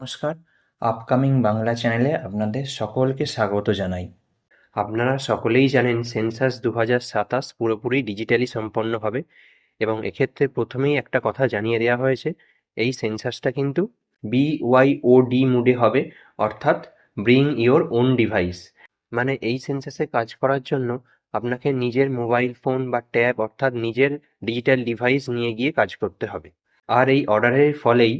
নমস্কার, আপকামিং বাংলা চ্যানেলে আপনাদের সকলকে স্বাগত জানাই। আপনারা সকলেই জানেন সেন্সাস 2027 পুরোপুরি ডিজিটালি সম্পন্ন হবে এবং এক্ষেত্রে প্রথমেই একটা কথা জানিয়ে দেওয়া হয়েছে, এই সেন্সাসটা কিন্তু BYOD মোডে হবে, অর্থাৎ ব্রিং ইওর ওন ডিভাইস। মানে এই সেন্সাসে কাজ করার জন্য আপনাকে নিজের মোবাইল ফোন বা ট্যাব অর্থাৎ নিজের ডিজিটাল ডিভাইস নিয়ে গিয়ে কাজ করতে হবে। আর এই অর্ডারের ফলেই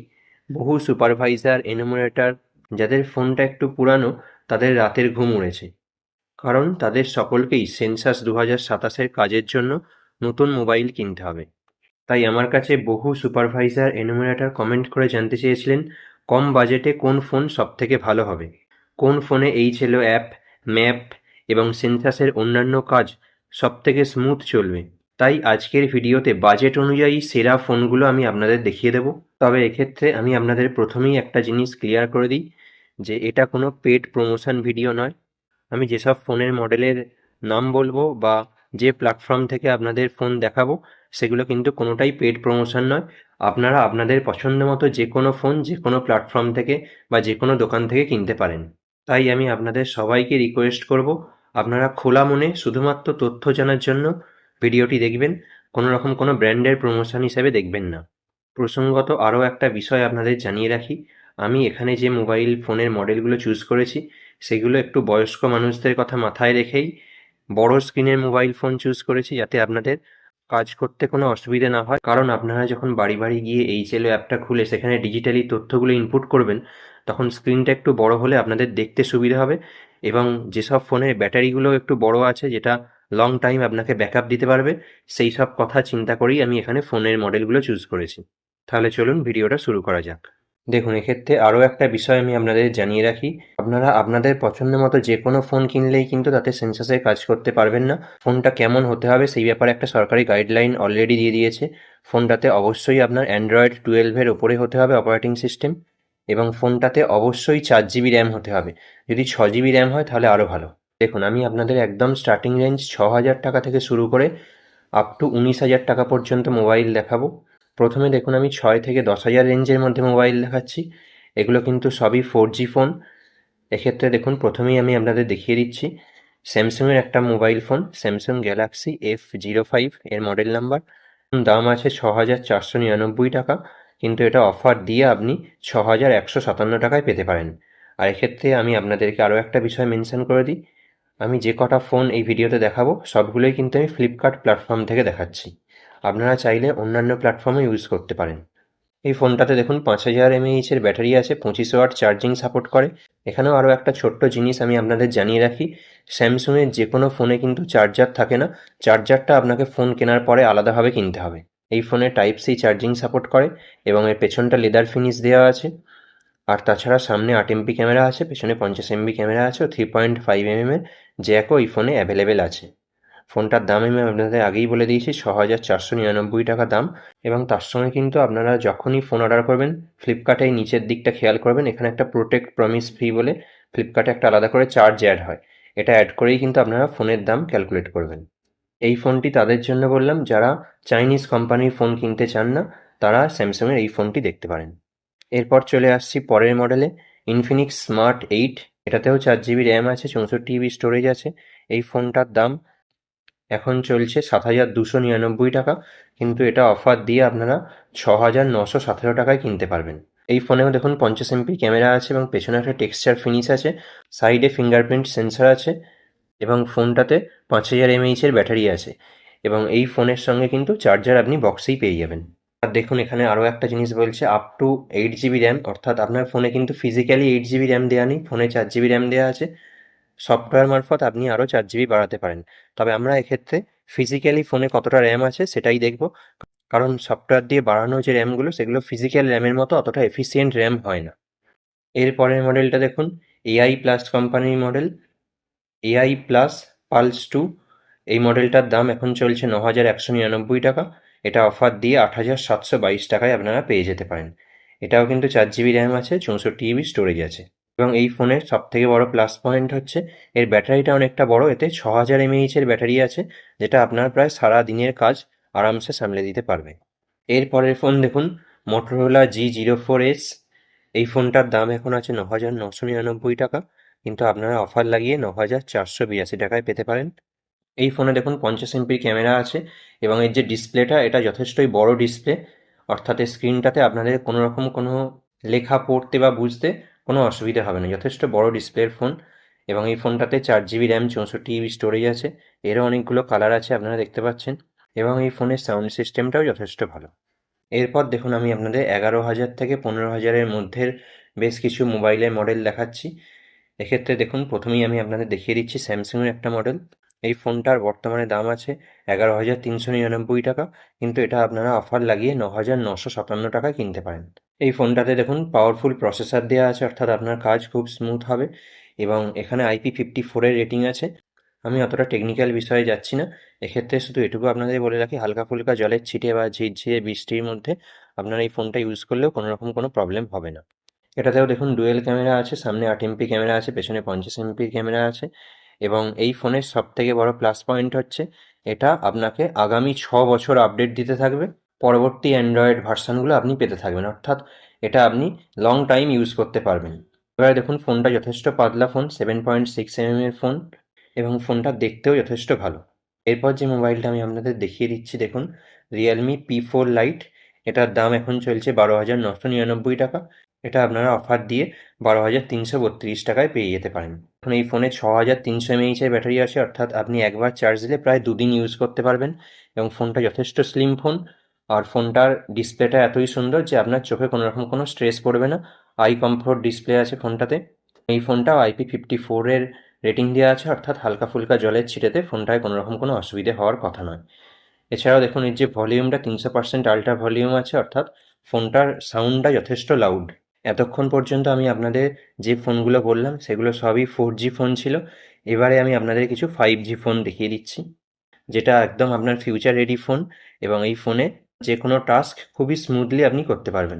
বহু সুপারভাইজার, এনুমারেটর যাদের ফোনটা একটু পুরানো তাদের রাতের ঘুম উড়েছে, কারণ তাদের সকলকেই সেন্সাস 2027-এর কাজের জন্য নতুন মোবাইল কিনতে হবে। তাই আমার কাছে বহু সুপারভাইজার, এনুমারেটর কমেন্ট করে জানতে চেয়েছিলেন কম বাজেটে কোন ফোন সবথেকে ভালো হবে, কোন ফোনে HLO অ্যাপ, ম্যাপ এবং সেন্সাসের অন্যান্য কাজ সবথেকে স্মুথ চলবে। তাই আজকের ভিডিওতে বাজেট অনুযায়ী সেরা ফোনগুলো আমি আপনাদের দেখিয়ে দেব। তবে এক্ষেত্রে আমি আপনাদের প্রথমেই একটা জিনিস ক্লিয়ার করে দিই যে এটা কোনো পেড প্রমোশন ভিডিও নয়। আমি যেসব ফোনের মডেলের নাম বলবো বা যে প্ল্যাটফর্ম থেকে আপনাদের ফোন দেখাবো সেগুলো কিন্তু কোনোটাই পেড প্রমোশন নয়। আপনারা আপনাদের পছন্দ মতো যে কোনো ফোন যে কোনো প্ল্যাটফর্ম থেকে বা যে কোনো দোকান থেকে কিনতে পারেন। তাই আমি আপনাদের সবাইকে রিকোয়েস্ট করব, আপনারা খোলা মনে শুধুমাত্র তথ্য জানার জন্য ভিডিওটি দেখবেন, কোনো রকম কোনো ব্র্যান্ডের প্রমোশন হিসেবে দেখবেন না। প্রসঙ্গত আরও একটা বিষয় আপনাদের জানিয়ে রাখি, আমি এখানে যে মোবাইল ফোনের মডেলগুলো চুজ করেছি সেগুলো একটু বয়স্ক মানুষদের কথা মাথায় রেখেই বড় স্ক্রিনের মোবাইল ফোন চুজ করেছি, যাতে আপনাদের কাজ করতে কোনো অসুবিধা না হয়। কারণ আপনারা যখন বাড়ি বাড়ি গিয়ে HLO অ্যাপটা খুলে সেখানে ডিজিটালি তথ্যগুলো ইনপুট করবেন, তখন স্ক্রিনটা একটু বড় হলে আপনাদের দেখতে সুবিধা হবে এবং যেসব ফোনের ব্যাটারিগুলো একটু বড় আছে, যেটা লং টাইম আপনাকে ব্যাকআপ দিতে পারবে, সেই সব কথা চিন্তা করেই আমি এখানে ফোনের মডেলগুলো চুজ করেছি। তাহলে চলুন ভিডিওটা শুরু করা যাক। দেখুন, এক্ষেত্রে আরও একটা বিষয় আমি আপনাদের জানিয়ে রাখি, আপনারা আপনাদের পছন্দ মতো যে কোনো ফোন কিনলেই কিন্তু তাতে সেন্সাসের কাজ করতে পারবেন না। ফোনটা কেমন হতে হবে সেই ব্যাপারে একটা সরকারি গাইডলাইন অলরেডি দিয়ে দিয়েছে। ফোনটাতে অবশ্যই আপনার অ্যান্ড্রয়েড 12-এর ওপরে হতে হবে অপারেটিং সিস্টেম, এবং ফোনটাতে অবশ্যই 4 GB র্যাম হতে হবে। যদি 6 GB র্যাম হয় তাহলে আরও ভালো। দেখুন, আমি আপনাদের একদম স্টার্টিং রেঞ্জ 6,000 টাকা থেকে শুরু করে আপ টু 19,000 টাকা পর্যন্ত মোবাইল দেখাবো। প্রথমে দেখুন, আমি 6 থেকে 10,000 রেঞ্জের মধ্যে মোবাইল দেখাচ্ছি। এগুলো কিন্তু সবই 4G ফোন। এক্ষেত্রে দেখুন, প্রথমেই আমি আপনাদের দেখিয়ে দিচ্ছি স্যামসাংয়ের একটা mobile phone, Samsung Galaxy F05 এর মডেল নাম্বার। দাম আছে 6,499 টাকা, কিন্তু এটা অফার দিয়ে আপনি 6,157 টাকায় পেতে পারেন। আর এক্ষেত্রে আমি আপনাদেরকে আরও একটা বিষয় মেনশন করে দিই, আমি যে কটা ফোন এই ভিডিওতে দেখাবো সবগুলোই কিন্তু আমি ফ্লিপকার্ট প্ল্যাটফর্ম থেকে দেখাচ্ছি। আপনারা চাইলে অন্যান্য প্ল্যাটফর্মে ইউজ করতে পারেন। এই ফোনটাতে দেখুন 5,000 mAh এর ব্যাটারি আছে, 25 ওয়াট চার্জিং সাপোর্ট করে। এখানেও আরও একটা ছোট্ট জিনিস আমি আপনাদের জানিয়ে রাখি, স্যামসুংয়ের যে কোনো ফোনে কিন্তু চার্জার থাকে না। চার্জারটা আপনাকে ফোন কেনার পরে আলাদাভাবে কিনতে হবে। এই ফোনে টাইপ-সি চার্জিং সাপোর্ট করে এবং এর পেছনটা লেদার ফিনিশ দেওয়া আছে। আর তাছাড়া সামনে 8 MP ক্যামেরা আছে, পেছনে 50 MP ক্যামেরা আছে ও 3.5 mm এর জ্যাকও এই ফোনে অ্যাভেলেবেল আছে। ফোনটার দাম আমি আপনাদের আগেই বলে দিয়েছি, 6,499 টাকা দাম। এবং তার সঙ্গে কিন্তু আপনারা যখনই ফোন অর্ডার করবেন ফ্লিপকার্টে নিচের দিকটা খেয়াল করবেন, এখানে একটা প্রোটেক্ট প্রমিস ফ্রি বলে ফ্লিপকার্টে একটা আলাদা করে চার্জ অ্যাড হয়। এটা অ্যাড করেই কিন্তু আপনারা ফোনের দাম ক্যালকুলেট করবেন। এই ফোনটি তাদের জন্য বললাম যারা চাইনিজ কোম্পানির ফোন কিনতে চান না, তারা স্যামসাংয়ের এই ফোনটি দেখতে পারেন। এরপর চলে আসছি পরের মডেলে, ইনফিনিক্স স্মার্ট 8। এটাতেও 4 GB র্যাম আছে, 64 GB স্টোরেজ আছে। এই ফোনটার দাম এখন চলছে 7,299 টাকা, কিন্তু এটা অফার দিয়ে আপনারা 6,917 টাকায় কিনতে পারবেন। এই ফোনেও দেখুন 50 MP ক্যামেরা আছে এবং পেছনে একটা টেক্সচার ফিনিশ আছে, সাইডে ফিঙ্গারপ্রিন্ট সেন্সর আছে এবং ফোনটাতে 5,000 mAh এর ব্যাটারি আছে, এবং এই ফোনের সঙ্গে কিন্তু চার্জার আপনি বক্সেই পেয়ে যাবেন। আর দেখুন, এখানে আরও একটা জিনিস বলছে আপ টু 8 GB র্যাম, অর্থাৎ আপনার ফোনে কিন্তু ফিজিক্যালি 8 GB র্যাম দেওয়া নেই, ফোনে 4 GB র্যাম দেওয়া আছে। সফটওয়্যার মারফত আপনি আরও 4 GB বাড়াতে পারেন। তবে আমরা এক্ষেত্রে ফিজিক্যালি ফোনে কতটা র্যাম আছে সেটাই দেখব, কারণ সফটওয়্যার দিয়ে বাড়ানো যে র্যামগুলো সেগুলো ফিজিক্যাল র্যামের মতো অতটা এফিসিয়েন্ট র্যাম হয় না। এর পরের মডেলটা দেখুন, AI প্লাস কোম্পানির মডেল, AI প্লাস পালস 2। এই মডেলটার দাম এখন চলছে 9,199 টাকা। এটা অফার দিয়ে 8,722 টাকায় আপনারা পেয়ে যেতে পারেন। এটাও কিন্তু 4 GB র্যাম আছে, 64 GB স্টোরেজ আছে। এবং এই ফোনের সবথেকে বড় প্লাস পয়েন্ট হচ্ছে এর ব্যাটারিটা অনেকটা বড়, এতে 6,000 mAh এর ব্যাটারি আছে, যেটা আপনার প্রায় সারা দিনের কাজ আরামসে সামলে দিতে পারবে। এর পরের ফোন দেখুন, মোটোরোলা G04s। এই ফোনটার দাম এখন আছে ৯,৯৯৯ টাকা, কিন্তু আপনারা অফার লাগিয়ে ৯,৪৮২ টাকায় পেতে পারেন। এই ফোনে দেখুন 50 এমপির ক্যামেরা আছে এবং এর যে ডিসপ্লেটা এটা যথেষ্টই বড় ডিসপ্লে, অর্থাৎ এই স্ক্রিনটাতে আপনাদের কোনো রকম কোনো লেখা পড়তে বা বুঝতে কোনো অসুবিধা হবে না, যথেষ্ট বড় ডিসপ্লের ফোন। এবং এই ফোনটাতে 4 জিবি র্যাম 64 জিবি স্টোরেজ আছে, এরও অনেকগুলো কালার আছে আপনারা দেখতে পাচ্ছেন, এবং এই ফোনের সাউন্ড সিস্টেমটাও যথেষ্ট ভালো। এরপর দেখুন আমি আপনাদের 11,000 থেকে 15,000-এর মধ্যের বেশ কিছু মোবাইলের মডেল দেখাচ্ছি। এক্ষেত্রে দেখুন প্রথমেই আমি আপনাদের দেখিয়ে দিচ্ছি স্যামসাংয়ের একটা মডেল। এই ফোনটার বর্তমানে দাম আছে 11,399 টাকা, কিন্তু এটা আপনারা অফার লাগিয়ে 9,957 টাকায় কিনতে পারেন। এই ফোনটাতে দেখুন পাওয়ারফুল প্রসেসর দেওয়া আছে, অর্থাৎ আপনার কাজ খুব স্মুথ হবে, এবং এখানে IP54-এর রেটিং আছে। আমি অতটা টেকনিক্যাল বিষয়ে যাচ্ছি না, এক্ষেত্রে শুধু এটুকু আপনাদের বলে রাখি, হালকা ফুলকা জলের ছিটে বা ঝিরঝিরে বৃষ্টির মধ্যে আপনারা এই ফোনটা ইউজ করলেও কোনো রকম কোনো প্রবলেম হবে না। এটাতেও দেখুন ডুয়েল ক্যামেরা আছে, সামনে 8 এমপি ক্যামেরা আছে, পেছনে 50 এমপির ক্যামেরা আছে, এবং এই ফোনের সবথেকে বড় প্লাস পয়েন্ট হচ্ছে এটা আপনাকে আগামী 6 বছর আপডেট দিতে থাকবে। পরবর্তী অ্যান্ড্রয়েড ভার্সানগুলো আপনি পেতে থাকবেন, অর্থাৎ এটা আপনি লং টাইম ইউজ করতে পারবেন। এবারে দেখুন ফোনটা যথেষ্ট পাতলা ফোন, 7.6 mm-এর ফোন, এবং ফোনটা দেখতেও যথেষ্ট ভালো। এরপর যে মোবাইলটা আমি আপনাদের দেখিয়ে দিচ্ছি দেখুন, রিয়েলমি P4 লাইট। এটার দাম এখন চলছে 12,999 টাকা। এটা আপনারা অফার দিয়ে 12,332 টাকায় পেয়ে যেতে পারেন। এখন এই ফোনে 6,300 mAh-এর ব্যাটারি আছে, অর্থাৎ আপনি একবার চার্জ দিলে প্রায় 2 দিন ইউজ করতে পারবেন, এবং ফোনটা যথেষ্ট স্লিম ফোন। আর ফোনটার ডিসপ্লেটা এতই সুন্দর যে আপনার চোখে কোনো রকম কোনো স্ট্রেস পড়বে না। আই কমফোর্ট ডিসপ্লে আছে ফোনটাতে। এই ফোনটাও IP54-এর রেটিং দেওয়া আছে, অর্থাৎ হালকা ফুলকা জলের ছিটেতে ফোনটায় কোনো রকম কোনো অসুবিধে হওয়ার কথা নয়। এছাড়াও দেখুন এর যে ভলিউমটা 300% আল্ট্রা ভলিউম আছে, অর্থাৎ ফোনটার সাউন্ডটা যথেষ্ট লাউড। এতক্ষণ পর্যন্ত আমি আপনাদের যে ফোনগুলো বললাম সেগুলো সবই 4G ফোন ছিল। এবারে আমি আপনাদের কিছু 5G ফোন দেখিয়ে দিচ্ছি, যেটা একদম আপনার ফিউচার রেডি ফোন, এবং এই ফোনে যে কোনো টাস্ক খুবই স্মুথলি আপনি করতে পারবেন।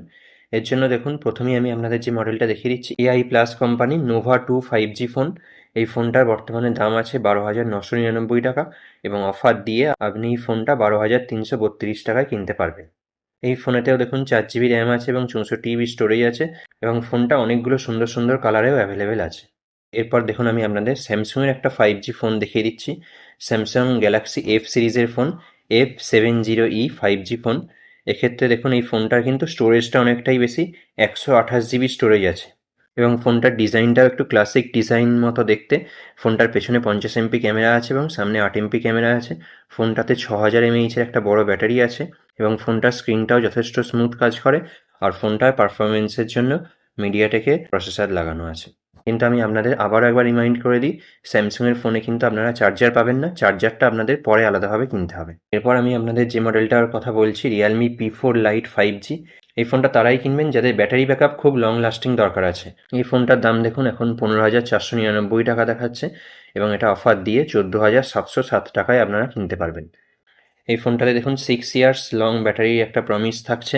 এর জন্য দেখুন প্রথমেই আমি আপনাদের যে মডেলটা দেখিয়ে দিচ্ছি, AI plus company Nova 2 5G phone. এই ফোনটার বর্তমানে দাম আছে 12,999 টাকা, এবং অফার দিয়ে আপনি এই ফোনটা 12,332 টাকায় কিনতে পারবেন। এই ফোনেতেও দেখুন 4 জিবি র্যাম আছে এবং 64 জিবি স্টোরেজ আছে, এবং ফোনটা অনেকগুলো সুন্দর সুন্দর কালারেও অ্যাভেলেবেল আছে। এরপর দেখুন আমি আপনাদের স্যামসুংয়ের একটা 5G ফোন দেখিয়ে দিচ্ছি, স্যামসাং গ্যালাক্সি F সিরিজের ফোন, F70e 5G ফোন। এক্ষেত্রে দেখুন এই ফোনটার কিন্তু স্টোরেজটা অনেকটাই বেশি, 128 জিবি স্টোরেজ আছে, এবং ফোনটার ডিজাইনটাও একটু ক্লাসিক ডিজাইন মতো দেখতে। ফোনটার পেছনে 50 এমপি ক্যামেরা আছে এবং সামনে 8 এমপি ক্যামেরা আছে। ফোনটাতে 6,000 mAh-এর একটা বড় ব্যাটারি আছে, এবং ফোনটার স্ক্রিনটাও যথেষ্ট স্মুথ কাজ করে, আর ফোনটার পারফরমেন্সের জন্য মিডিয়াটেকের প্রসেসর লাগানো আছে। কিন্তু আমি আপনাদের আবারও একবার রিমাইন্ড করে দিই, স্যামসুংয়ের ফোনে কিন্তু আপনারা চার্জার পাবেন না, চার্জারটা আপনাদের পরে আলাদাভাবে কিনতে হবে। এরপর আমি আপনাদের যে মডেলটার কথা বলছি, রিয়েলমি P4 লাইট 5G। এই ফোনটা তারাই কিনবেন যাদের ব্যাটারি ব্যাকআপ খুব লং লাস্টিং দরকার আছে। এই ফোনটার দাম দেখুন এখন 15,499 টাকা দেখাচ্ছে, এবং এটা অফার দিয়ে 14,707 টাকায় আপনারা কিনতে পারবেন। এই ফোনটাতে দেখুন 6 ইয়ার্স লং ব্যাটারির একটা প্রমিস থাকছে,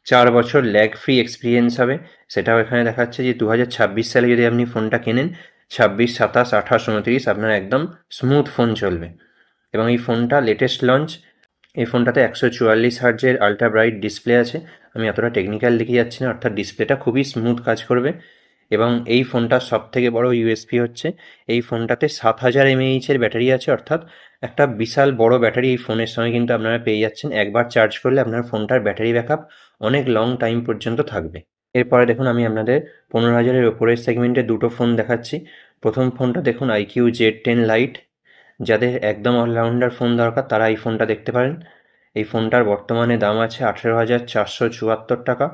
4 বছর ল্যাগ ফ্রি এক্সপিরিয়েন্স হবে। সেটাও এখানে দেখাচ্ছে যে 2026 সালে যদি আপনি ফোনটা কেনেন, 26, 27, 28, 29 আপনার একদম স্মুথ ফোন চলবে। এবং এই ফোনটা লেটেস্ট লঞ্চ। এই ফোনটাতে 144 হার্টজের আল্ট্রা ব্রাইট ডিসপ্লে আছে। আমি অতটা টেকনিক্যাল দিকে যাচ্ছি না, অর্থাৎ ডিসপ্লেটা খুবই স্মুথ কাজ করবে। এবং এই ফোনটার সবথেকে বড় ইউএসপি হচ্ছে এই ফোনটাতে 7,000 mAh-এর ব্যাটারি আছে, অর্থাৎ একটা বিশাল বড় ব্যাটারি এই ফোনের সঙ্গে কিন্তু আপনারা পেয়ে যাচ্ছেন। একবার চার্জ করলে আপনার ফোনটার ব্যাটারি ব্যাকআপ অনেক লং টাইম পর্যন্ত থাকবে। এরপরে দেখুন আমি আপনাদের 15,000-এর ওপরের সেগমেন্টে দুটো ফোন দেখাচ্ছি। প্রথম ফোনটা দেখুন IQ Z10 লাইট। যাদের একদম অলরাউন্ডার ফোন দরকার তারা এই ফোনটা দেখতে পারেন। এই ফোনটার বর্তমানে দাম আছে 18,474 টাকা।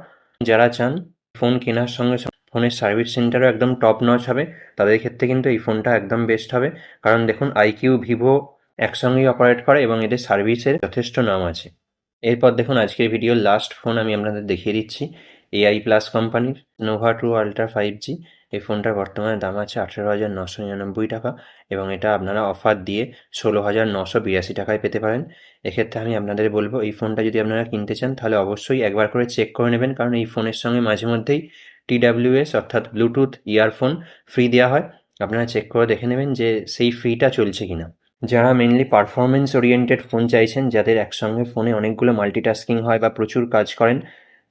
যারা চান ফোন কেনার সঙ্গে সঙ্গে ফোনের সার্ভিস সেন্টারও একদম টপ নচ হবে, তাদের ক্ষেত্রে কিন্তু এই ফোনটা একদম বেস্ট হবে। কারণ দেখুন IQ, ভিভো একসঙ্গেই অপারেট করে, এবং এদের সার্ভিসের যথেষ্ট নাম আছে। এরপর দেখুন আজকের ভিডিওর লাস্ট ফোন আমি আপনাদের দেখিয়ে দিচ্ছি, AI প্লাস কোম্পানির নোভা 2 আল্ট্রা 5G। এই ফোনটার বর্তমানে দাম আছে 18,999 টাকা, এবং এটা আপনারা অফার দিয়ে 16,982 টাকায় পেতে পারেন। এক্ষেত্রে আমি আপনাদের বলবো এই ফোনটা যদি আপনারা কিনতে চান তাহলে অবশ্যই একবার করে চেক করে নেবেন, কারণ এই ফোনের সঙ্গে মাঝে মধ্যেই TWS অর্থাৎ ব্লুটুথ ইয়ারফোন ফ্রি দেওয়া হয়। আপনারা চেক করে দেখে নেবেন যে সেই ফ্রিটা চলছে কিনা। যারা মেনলি পারফরমেন্স ওরিয়েন্টেড ফোন চাইছেন, যাদের একসঙ্গে ফোনে অনেকগুলো মাল্টিটাস্কিং হয় বা প্রচুর কাজ করেন,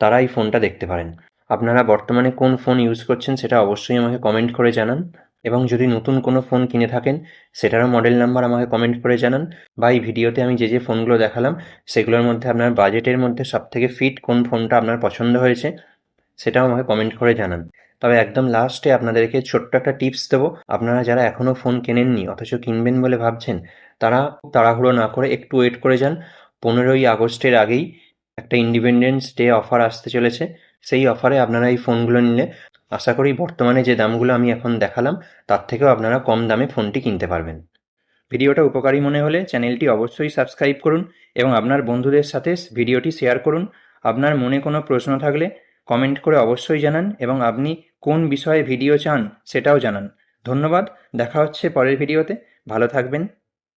তারা এই ফোনটা দেখতে পারেন। আপনারা বর্তমানে কোন ফোন ইউজ করছেন সেটা অবশ্যই আমাকে কমেন্ট করে জানান, এবং যদি নতুন কোনো ফোন কিনে থাকেন সেটারও মডেল নাম্বার আমাকে কমেন্ট করে জানান, বা এই ভিডিওতে আমি যে ফোনগুলো দেখালাম সেগুলোর মধ্যে আপনার বাজেটের মধ্যে সবথেকে ফিট কোন ফোনটা আপনার পছন্দ হয়েছে সেটাও আমাকে কমেন্ট করে জানান। তবে একদম লাস্টে আপনাদেরকে ছোট্ট একটা টিপস দেবো। আপনারা যারা এখনও ফোন কেনেননি অথচ কিনবেন বলে ভাবছেন, তারা খুব তাড়াহুড়ো না করে একটু ওয়েট করে যান। 15ই আগস্টের আগেই একটা ইন্ডিপেন্ডেন্স ডে অফার আসতে চলেছে। সেই অফারে আপনারা এই ফোনগুলো নিলে আশা করি বর্তমানে যে দামগুলো আমি এখন দেখালাম তার থেকেও আপনারা কম দামে ফোনটি কিনতে পারবেন। ভিডিওটা উপকারী মনে হলে চ্যানেলটি অবশ্যই সাবস্ক্রাইব করুন এবং আপনার বন্ধুদের সাথে ভিডিওটি শেয়ার করুন। আপনার মনে কোনো প্রশ্ন থাকলে কমেন্ট করে অবশ্যই জানান এবং আপনি কোন বিষয়ে ভিডিও চান সেটাও জানান। ধন্যবাদ। দেখা হচ্ছে পরের ভিডিওতে। ভালো থাকবেন।